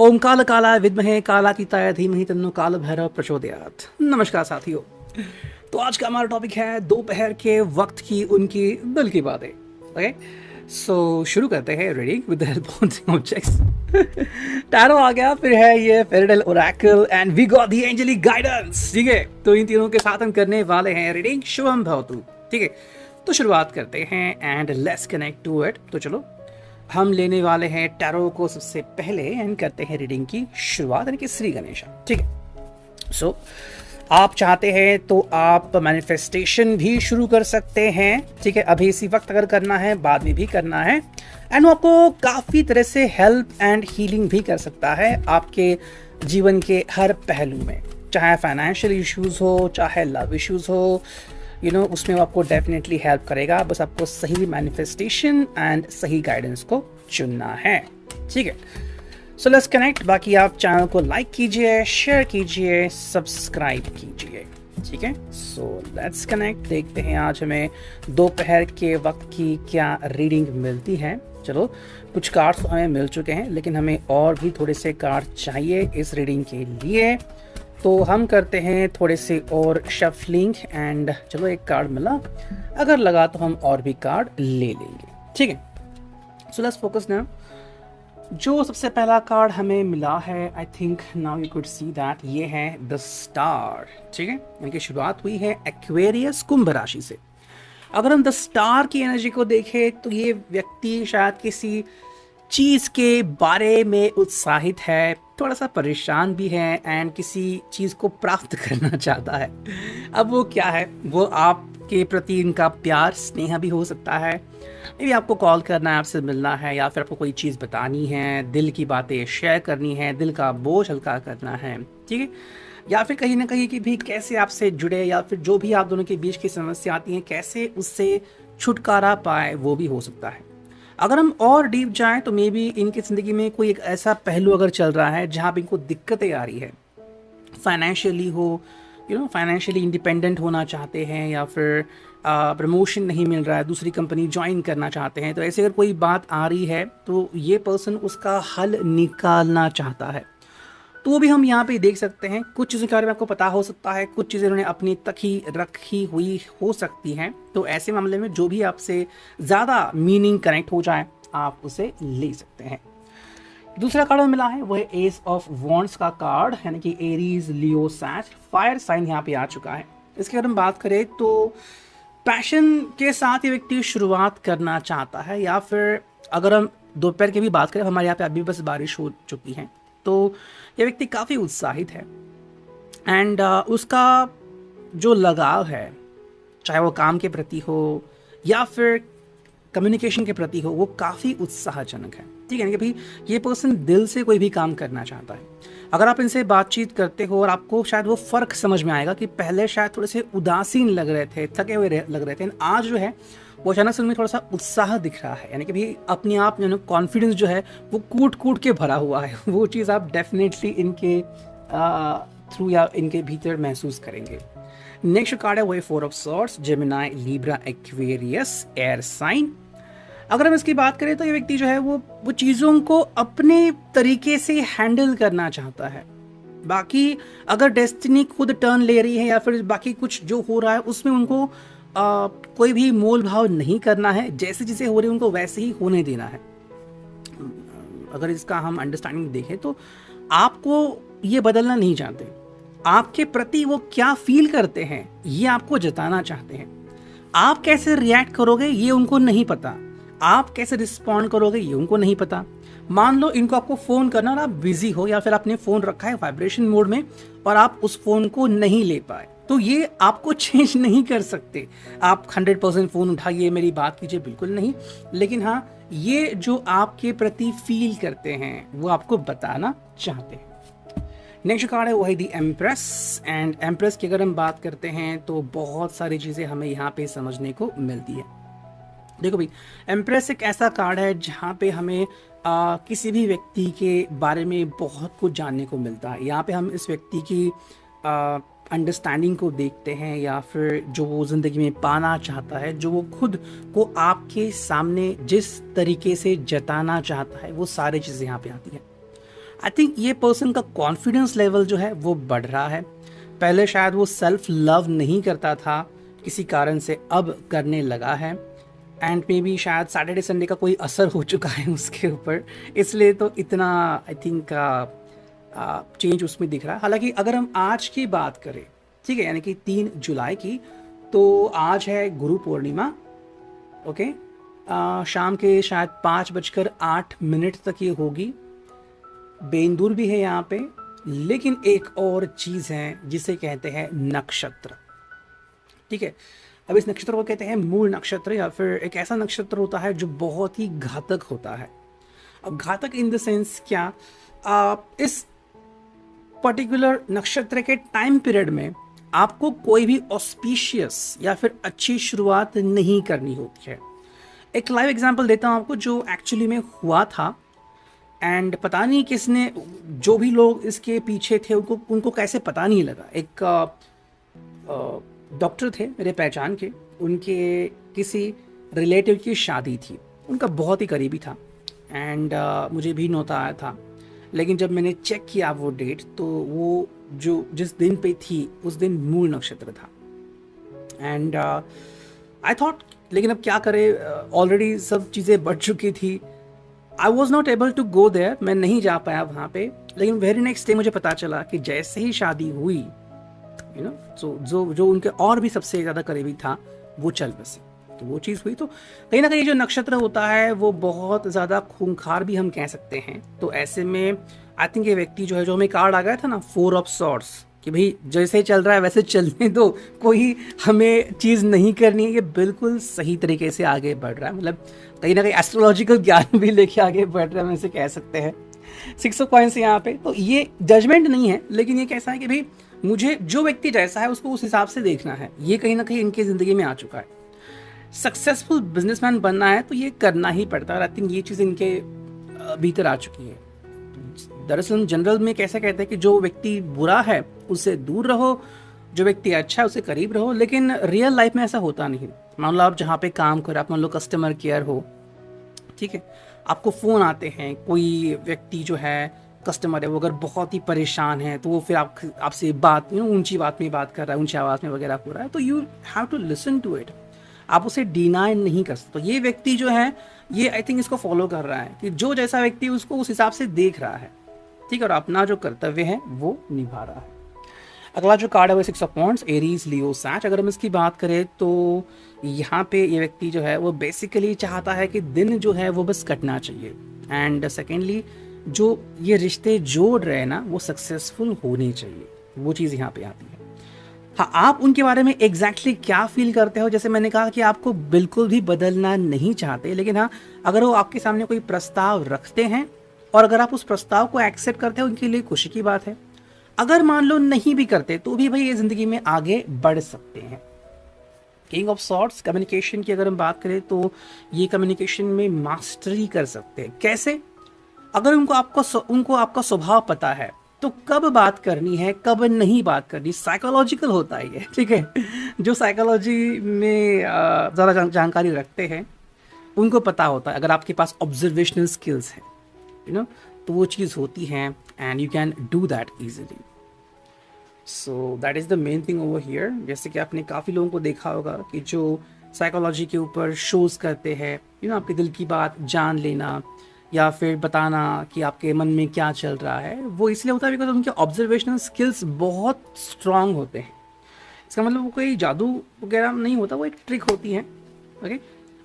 ओम काल काला विद्महे कालातीताय धीमहि तन्नो काल भैरव प्रचोदयात्। नमस्कार साथियों। तो आज का हमारा टॉपिक है दोपहर के वक्त की उनकी दिल की बातें। ओके, सो शुरू करते हैं reading with the help of objects. Tarot आ गया, फिर है ये फेरिडल oracle and we got the angelic guidance. ठीक है, तो इन तीनों के साथ हम करने वाले हैं रीडिंग शुभम भवतु। ठीक है, तो शुरुआत करते हैं and let's connect to it. तो चलो हम लेने वाले हैं टैरो को सबसे पहले एंड करते हैं रीडिंग की शुरुआत, यानी कि श्री गणेशा। ठीक है, सो आप चाहते हैं तो आप मैनिफेस्टेशन भी शुरू कर सकते हैं। ठीक है, अभी इसी वक्त अगर करना है, बाद में भी करना है, एंड वो आपको काफ़ी तरह से हेल्प एंड हीलिंग भी कर सकता है आपके जीवन के हर पहलू में, चाहे फाइनेंशियल इश्यूज हो, चाहे लव इश्यूज हो, उसमें वो आपको डेफिनेटली हेल्प करेगा। बस आपको सही मैनिफेस्टेशन एंड सही गाइडेंस को चुनना है। ठीक है, सो लेट्स कनेक्ट। बाकी आप चैनल को लाइक कीजिए, शेयर कीजिए, सब्सक्राइब कीजिए। ठीक है, सो लेट्स कनेक्ट। देखते हैं आज हमें दोपहर के वक्त की क्या रीडिंग मिलती है। चलो, कुछ कार्ड्स हमें मिल चुके हैं, लेकिन हमें और भी थोड़े से कार्ड चाहिए इस रीडिंग के लिए, तो हम करते हैं थोड़े से और शफलिंग एंड चलो एक कार्ड मिला, अगर लगा तो हम और भी कार्ड ले लेंगे। ठीक है, सो लेट्स फोकस नाउ। जो सबसे पहला कार्ड हमें मिला है, I think now you could see that, ये है द स्टार। ठीक है, इनकी शुरुआत हुई है एक्वेरियस कुंभ राशि से। अगर हम द स्टार की एनर्जी को देखें तो ये व्यक्ति शायद किसी चीज़ के बारे में उत्साहित है, थोड़ा सा परेशान भी है एंड किसी चीज़ को प्राप्त करना चाहता है। अब वो क्या है, वो आपके प्रति इनका प्यार स्नेह भी हो सकता है। मे बी आपको कॉल करना है, आपसे मिलना है, या फिर आपको कोई चीज़ बतानी है, दिल की बातें शेयर करनी है, दिल का बोझ हल्का करना है। ठीक है, या फिर कहीं ना कहीं कि भी कैसे आपसे जुड़े, या फिर जो भी आप दोनों के बीच की समस्या आती है कैसे उससे छुटकारा पाए, वो भी हो सकता है। अगर हम और डीप जाएं तो मे बी इनकी ज़िंदगी में कोई एक ऐसा पहलू अगर चल रहा है जहाँ पे इनको दिक्कतें आ रही है, फाइनेंशियली हो, फाइनेंशियली इंडिपेंडेंट होना चाहते हैं, या फिर प्रमोशन नहीं मिल रहा है, दूसरी कंपनी ज्वाइन करना चाहते हैं, तो ऐसे अगर कोई बात आ रही है तो ये पर्सन उसका हल निकालना चाहता है। तो वो भी हम यहाँ पे देख सकते हैं। कुछ चीज़ों के बारे में आपको पता हो सकता है, कुछ चीज़ें उन्होंने अपनी तक ही रखी हुई हो सकती हैं। तो ऐसे मामले में जो भी आपसे ज़्यादा मीनिंग कनेक्ट हो जाए, आप उसे ले सकते हैं। दूसरा कार्ड मिला है वो है एस ऑफ वॉन्ड्स का कार्ड, यानी कि एरीज, लियो, सैज, फायर साइन यहाँ पे आ चुका है। इसके अगर हम बात करें तो पैशन के साथ ये व्यक्ति शुरुआत करना चाहता है, या फिर अगर हम दोपहर की भी बात करें, हमारे यहाँ पे अभी बस बारिश हो चुकी है, तो ये व्यक्ति काफ़ी उत्साहित है एंड उसका जो लगाव है, चाहे वो काम के प्रति हो या फिर कम्युनिकेशन के प्रति हो, वो काफ़ी उत्साहजनक है। ठीक है, यानी कि भाई ये पर्सन दिल से कोई भी काम करना चाहता है। अगर आप इनसे बातचीत करते हो और आपको शायद वो फ़र्क समझ में आएगा कि पहले शायद थोड़े से उदासीन लग रहे थे, थके हुए लग रहे थे, आज जो है वो अचानक से उनमें थोड़ा सा उत्साह दिख रहा है, यानी कि भाई अपने आप कॉन्फिडेंस जो है वो कूट कूट के भरा हुआ है। वो चीज़ आप डेफिनेटली इनके थ्रू या इनके भीतर महसूस करेंगे। नेक्स्ट कार्ड है वो है four of swords, Gemini, Libra, Aquarius, air sign. अगर हम इसकी बात करें तो ये व्यक्ति जो है वो चीज़ों को अपने तरीके से हैंडल करना चाहता है। बाकी अगर डेस्टिनी खुद टर्न ले रही है या फिर बाकी कुछ जो हो रहा है उसमें उनको कोई भी मोल भाव नहीं करना है, जैसे चीज़ें हो रही है उनको वैसे ही होने देना है। अगर इसका हम अंडरस्टैंडिंग देखें तो आपको ये बदलना नहीं चाहते, आपके प्रति वो क्या फील करते हैं ये आपको जताना चाहते हैं। आप कैसे रिएक्ट करोगे ये उनको नहीं पता, आप कैसे रिस्पॉन्ड करोगे ये उनको नहीं पता। मान लो इनको आपको फ़ोन करना और आप बिजी हो, या फिर आपने फ़ोन रखा है वाइब्रेशन मोड में और आप उस फ़ोन को नहीं ले पाए, तो ये आपको चेंज नहीं कर सकते। आप 100% फ़ोन उठाइए, मेरी बात कीजिए, बिल्कुल नहीं, लेकिन हाँ ये जो आपके प्रति फील करते हैं वो आपको बताना चाहते हैं। नेक्स्ट कार्ड है वो है दी एम्प्रेस, एंड एम्प्रेस की अगर हम बात करते हैं तो बहुत सारी चीज़ें हमें यहाँ पे समझने को मिलती है। देखो भाई, एम्प्रेस एक ऐसा कार्ड है जहाँ पे हमें किसी भी व्यक्ति के बारे में बहुत कुछ जानने को मिलता है। यहाँ पे हम इस व्यक्ति की अंडरस्टैंडिंग को देखते हैं, या फिर जो वो ज़िंदगी में पाना चाहता है, जो वो खुद को आपके सामने जिस तरीके से जताना चाहता है, वो सारी चीज़ें यहाँ पे आती हैं। आई थिंक ये पर्सन का कॉन्फिडेंस लेवल जो है वो बढ़ रहा है। पहले शायद वो सेल्फ लव नहीं करता था, किसी कारण से अब करने लगा है। एंड मे बी शायद सैटरडे संडे का कोई असर हो चुका है उसके ऊपर, इसलिए तो इतना आई थिंक चेंज उसमें दिख रहा है। हालांकि अगर हम आज की बात करें, ठीक है, यानी कि 3 जुलाई की, तो आज है गुरु पूर्णिमा। ओके, शाम के शायद 5:08 तक ये होगी। बेंदूर भी है यहाँ पे। लेकिन एक और चीज़ है जिसे कहते हैं नक्षत्र, ठीक है। अब इस नक्षत्र को कहते हैं मूल नक्षत्र, या फिर एक ऐसा नक्षत्र होता है जो बहुत ही घातक होता है। अब घातक इन द सेंस क्या, इस पर्टिकुलर नक्षत्र के टाइम पीरियड में आपको कोई भी ऑस्पिशियस या फिर अच्छी शुरुआत नहीं करनी होती है। एक लाइव एग्जांपल देता हूँ आपको जो एक्चुअली में हुआ था। एंड पता नहीं किसने, जो भी लोग इसके पीछे थे उनको कैसे पता नहीं लगा। एक डॉक्टर थे मेरे पहचान के, उनके किसी रिलेटिव की शादी थी, उनका बहुत ही करीबी था। एंड मुझे भी न्योता आया था। लेकिन जब मैंने चेक किया वो डेट, तो वो जो जिस दिन पे थी उस दिन मूल नक्षत्र था। एंड आई थॉट, लेकिन अब क्या करे, ऑलरेडी सब चीज़ें बढ़ चुकी थी। I was not able to go there, मैं नहीं जा पाया वहाँ पे। लेकिन वेरी नेक्स्ट डे मुझे पता चला कि जैसे ही शादी हुई, यू नो, जो उनके और भी सबसे ज़्यादा करीबी था वो चल बसे। तो वो चीज़ हुई। तो कहीं ना कहीं जो नक्षत्र होता है वो बहुत ज़्यादा खूंखार भी हम कह सकते हैं। तो ऐसे में आई थिंक ये व्यक्ति जो है, जो हमें कार्ड आ गया था ना 4 ऑफ सॉर्ड्स, कि भाई जैसे चल रहा है वैसे चलने दो, कोई हमें चीज़ नहीं करनी है, ये बिल्कुल सही तरीके से आगे बढ़ रहा है। मतलब कहीं ना कहीं एस्ट्रोलॉजिकल ज्ञान भी लेके आगे बढ़ रहा है, हम इसे कह सकते हैं। 6 ऑफ कॉइन्स यहाँ पे। तो ये जजमेंट नहीं है, लेकिन ये कैसा है कि भाई मुझे जो व्यक्ति जैसा है उसको उस हिसाब से देखना है। ये कहीं ना कहीं इनकी ज़िंदगी में आ चुका है। सक्सेसफुल बिजनेसमैन बनना है तो ये करना ही पड़ता है। आई थिंक ये चीज़ इनके भीतर आ चुकी है। दरअसल जनरल में कैसे कहते हैं कि जो व्यक्ति बुरा है उससे दूर रहो, जो व्यक्ति अच्छा है उससे करीब रहो। लेकिन रियल लाइफ में ऐसा होता नहीं। मान लो आप जहाँ पे काम कर रहे, आप मान लो कस्टमर केयर हो, ठीक है, आपको फ़ोन आते हैं, कोई व्यक्ति जो है कस्टमर है वो अगर बहुत ही परेशान है तो वो फिर आपसे बात, ऊंची बात में बात कर रहा है, ऊंची आवाज़ में वगैरह हो रहा है, तो you have to listen to it. आप उसे डिनाई नहीं कर सकते। तो ये व्यक्ति जो है, ये आई थिंक इसको फॉलो कर रहा है कि जो जैसा व्यक्ति उसको उस हिसाब से देख रहा है, ठीक है, और अपना जो कर्तव्य है वो निभा रहा है। अगला जो कार्ड है वो 6 of wands, Aries, Leo, Sachs. अगर हम इसकी बात करें तो यहाँ पे ये व्यक्ति जो है वो बेसिकली चाहता है कि दिन जो है वो बस कटना चाहिए। एंड सेकेंडली, जो ये रिश्ते जोड़ रहे हैं ना वो सक्सेसफुल होने चाहिए। वो चीज़ यहाँ पे आती है। हाँ, आप उनके बारे में एग्जैक्टली क्या फील करते हो, जैसे मैंने कहा कि आपको बिल्कुल भी बदलना नहीं चाहते, लेकिन हाँ, अगर वो आपके सामने कोई प्रस्ताव रखते हैं और अगर आप उस प्रस्ताव को एक्सेप्ट करते हो, उनके लिए खुशी की बात है। अगर मान लो नहीं भी करते तो भी भाई ये ज़िंदगी में आगे बढ़ सकते हैं। किंग ऑफ सॉर्ड्स, कम्युनिकेशन की अगर हम बात करें तो ये कम्युनिकेशन में मास्टरी कर सकते हैं। कैसे? अगर उनको आपका स्वभाव पता है तो कब बात करनी है, कब नहीं बात करनी, साइकोलॉजिकल होता है ये, ठीक है। जो साइकोलॉजी में ज़्यादा जानकारी रखते हैं उनको पता होता है। अगर आपके पास ऑब्जर्वेशनल स्किल्स हैं, तो वो चीज़ होती है and you can do that easily. So that is the main thing over here. जैसे कि आपने काफ़ी लोगों को देखा होगा कि जो साइकोलॉजी के ऊपर शोज़ करते हैं, आपके दिल की बात जान लेना या फिर बताना कि आपके मन में क्या चल रहा है, वो इसलिए होता है बिकॉज उनके ऑब्जर्वेशनल स्किल्स बहुत स्ट्रांग होते हैं। इसका मतलब वो कोई जादू वगैरह नहीं होता, वो एक ट्रिक होती है। ओके,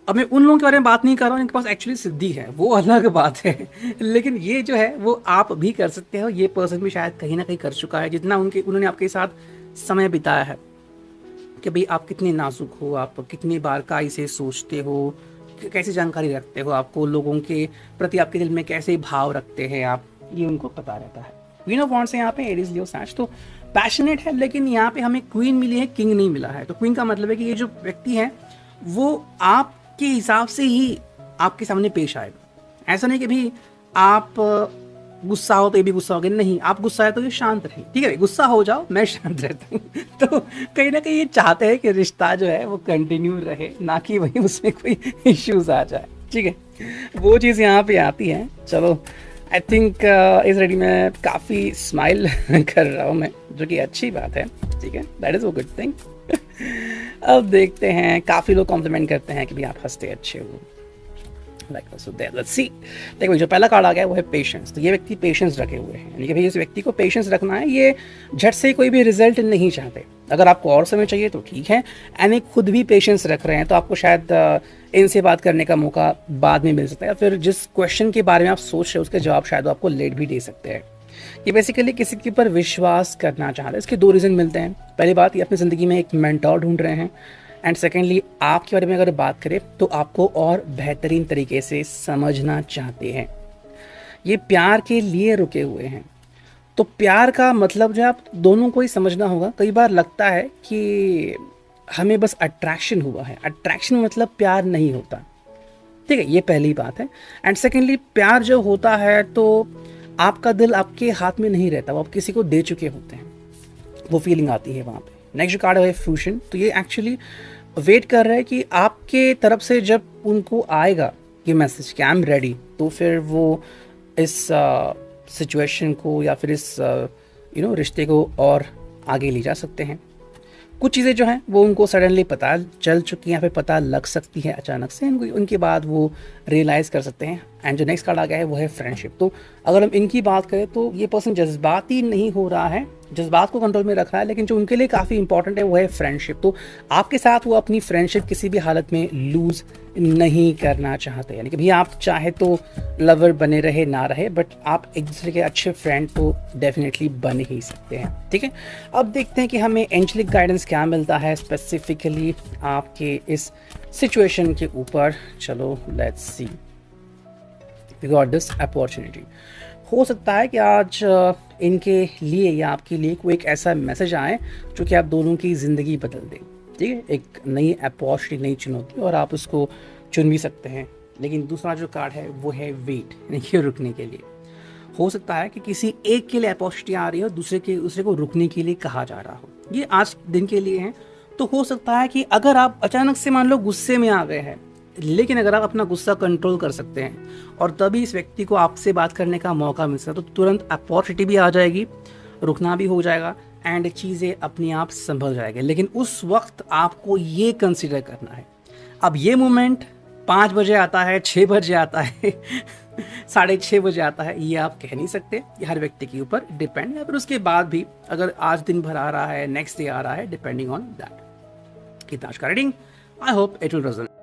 अब मैं उन लोगों के बारे में बात नहीं कर रहा हूँ जिनके पास एक्चुअली सिद्धि है, वो अलग बात है। लेकिन ये जो है वो आप भी कर सकते हो। ये पर्सन भी शायद कहीं ना कहीं कर चुका है, जितना उन्होंने आपके साथ समय बिताया है, कि भाई आप कितने नाजुक हो, आप कितनी बारकाई से सोचते हो, कैसी जानकारी रखते हो, आपको लोगों के प्रति आपके दिल में कैसे भाव रखते हैं आप, ये उनको पता रहता है। क्वीन ऑफ वांड्स है यहाँ पे, एरीज, लियो, सैच। तो पैशनेट है, लेकिन यहाँ पे हमें क्वीन मिली है, किंग नहीं मिला है। तो क्वीन का मतलब है कि ये जो व्यक्ति है वो आपके हिसाब से ही आपके सामने पेश आएगा। ऐसा नहीं कि भाई आप गुस्सा हो तो ये भी गुस्सा हो गया, नहीं, आप गुस्सा है तो ये शांत रहे, ठीक है, गुस्सा हो जाओ, मैं शांत रहता हूँ। तो कहीं ना कहीं ये चाहते हैं कि रिश्ता जो है वो कंटिन्यू रहे, ना कि वही उसमें कोई इश्यूज आ जाए, ठीक है। वो चीज़ यहाँ पे आती है। चलो आई थिंक इस रेडी में काफ़ी स्माइल कर रहा हूँ मैं, जो कि अच्छी बात है, ठीक है, that is a good thing. अब देखते हैं, काफ़ी लोग कॉम्प्लीमेंट करते हैं कि भाई आप हंसते अच्छे हो, लाइक सो लेट्स सी। देखो जो पहला कार्ड आ गया वो है पेशेंस। तो ये व्यक्ति पेशेंस रखे हुए हैं, यानी कि भाई इस व्यक्ति को पेशेंस रखना है, ये झट से कोई भी रिजल्ट नहीं चाहते। अगर आपको और समय चाहिए तो ठीक है, एंड ये खुद भी पेशेंस रख रहे हैं, तो आपको शायद इनसे बात करने का मौका बाद में मिल सकता है, या फिर जिस क्वेश्चन के बारे में आप सोच रहे हो उसके जवाब शायद आपको लेट भी दे सकते हैं। ये बेसिकली किसी के ऊपर विश्वास करना चाहते हैं। इसके दो रीज़न मिलते हैं। पहली बात, ये अपनी ज़िंदगी में एक मेंटोर ढूंढ रहे हैं, एंड सेकेंडली आपके बारे में अगर बात करें तो आपको और बेहतरीन तरीके से समझना चाहते हैं। ये प्यार के लिए रुके हुए हैं। तो प्यार का मतलब जो आप दोनों को ही समझना होगा। कई बार लगता है कि हमें बस अट्रैक्शन हुआ है, अट्रैक्शन मतलब प्यार नहीं होता, ठीक है, ये पहली बात है। एंड सेकेंडली प्यार जो होता है तो आपका दिल आपके हाथ में नहीं रहता, वो आप किसी को दे चुके होते हैं, वो फीलिंग आती है वहाँ पे। नेक्स्ट कार्ड है फ्रूशन। तो ये एक्चुअली वेट कर रहा है कि आपके तरफ से जब उनको आएगा ये मैसेज कि आई एम रेडी, तो फिर वो इस सिचुएशन को या फिर इस रिश्ते को और आगे ले जा सकते हैं। कुछ चीज़ें जो हैं वो उनको सडनली पता चल चुकी हैं या फिर पता लग सकती है अचानक से, उनके बाद वो रियलाइज़ कर सकते हैं। एंड जो नेक्स्ट कार्ड आ गया है वो है फ्रेंडशिप। तो अगर हम इनकी बात करें तो ये पर्सन जज्बाती नहीं हो रहा है, जज्बात को कंट्रोल में रख रहा है, लेकिन जो उनके लिए काफ़ी इंपॉर्टेंट है वो है फ्रेंडशिप। तो आपके साथ वो अपनी फ्रेंडशिप किसी भी हालत में लूज़ नहीं करना चाहते, यानी कि भैया आप चाहे तो लवर बने रहे ना रहे, बट आप एक दूसरे के अच्छे फ्रेंड तो डेफिनेटली बन ही सकते हैं, ठीक है। अब देखते हैं कि हमें एंजेलिक गाइडेंस क्या मिलता है स्पेसिफिकली आपके इस सिचुएशन के ऊपर। चलो let's see, we got this opportunity. हो सकता है कि आज इनके लिए या आपके लिए कोई एक ऐसा मैसेज आए जो कि आप दोनों की ज़िंदगी बदल दे, ठीक है, एक नई अपॉर्चुनिटी, नई चुनौती, और आप उसको चुन भी सकते हैं। लेकिन दूसरा जो कार्ड है वो है वेट, यानी कि रुकने के लिए। हो सकता है कि किसी एक के लिए अपॉर्चुनिटी आ रही हो, दूसरे को रुकने के लिए कहा जा रहा हो। ये आज दिन के लिए है। तो हो सकता है कि अगर आप अचानक से मान लो गुस्से में आ गए हैं, लेकिन अगर आप अपना गुस्सा कंट्रोल कर सकते हैं और तभी इस व्यक्ति को आपसे बात करने का मौका मिल सकता है, तो तुरंत अपॉर्चुनिटी भी आ जाएगी, रुकना भी हो जाएगा, एंड चीज़ें अपने आप संभल जाएंगे। लेकिन उस वक्त आपको ये कंसिडर करना है। अब ये मोमेंट 5 बजे आता है, 6 बजे आता है, 6:30 बजे आता है, ये आप कह नहीं सकते, ये हर व्यक्ति के ऊपर डिपेंड है। फिर उसके बाद भी अगर आज दिन भर आ रहा है, नेक्स्ट डे आ रहा है, डिपेंडिंग ऑन दैट। कितना आज का reading, I hope it will resonate.